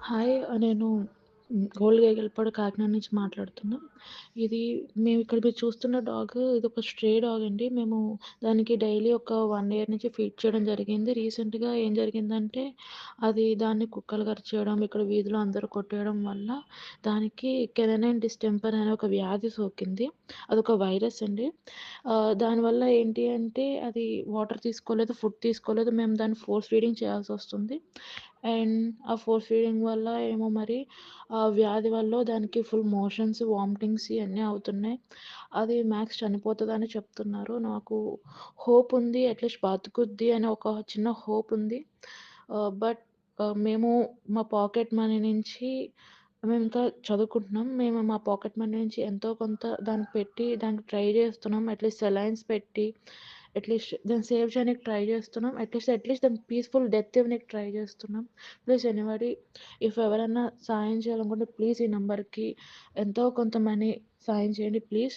Hi. నేను old గేగల్పాడు Kakinada నుంచి మాట్లాడుతున్నా. ఇది మేమిక్కడ మీరు చూస్తున్న ఇదొక స్ట్రే డాగ్ అండి. మేము దానికి డైలీ ఒక 1 ఇయర్ నుంచి ఫీడ్ చేయడం జరిగింది. రీసెంట్‌గా ఏం జరిగిందంటే, దాన్ని కుక్కలు కరిచేయడం, ఇక్కడ వీధిలో అందరూ కొట్టేయడం వల్ల దానికి కెనైన్ డిస్టెంపర్ అనే ఒక వ్యాధి సోకింది. అదొక వైరస్ అండి. దానివల్ల ఏంటి అంటే, అది వాటర్ తీసుకోలేదు, ఫుడ్ తీసుకోలేదు. మేము దాన్ని ఫోర్స్ ఫీడింగ్ చేయాల్సొస్తుంది. అండ్ ఆ ఫోర్స్ ఫీడింగ్ వల్ల ఏమో మరి ఆ వ్యాధి వల్లో దానికి ఫుల్ మోషన్స్, వామిటింగ్స్ ఇయన్నీ అవుతున్నాయి. అది మ్యాక్స్ చనిపోతదని చెప్తున్నారు. నాకు హోప్ ఉంది. అట్‌లీస్ట్ బతుకుద్ది అనే ఒక చిన్న హోప్ ఉంది. బట్ మేము మా పాకెట్ మనీ నుంచి మేమింకా చదువుకుంటున్నాం. మేము మా పాకెట్ మనీ నుంచి ఎంతో కొంత దానికి పెట్టి దానికి ట్రై చేస్తున్నాం. అట్‌లీస్ట్ సెలైన్స్ పెట్టి అట్‌లీస్ట్ దాన్ని సేవ్ చేయనీకి ట్రై చేస్తున్నాం. అట్‌లీస్ట్ దానికి పీస్‌ఫుల్ డెత్ ఇవ్వనీకి ట్రై చేస్తున్నాం. ప్లీజ్ ఎనీబడీ ఎవరన్నా సాయం చేయాలనుకుంటే ప్లీజ్ ఈ నంబర్‌కి ఎంతో కొంత మనీ సాయం చేయండి ప్లీజ్.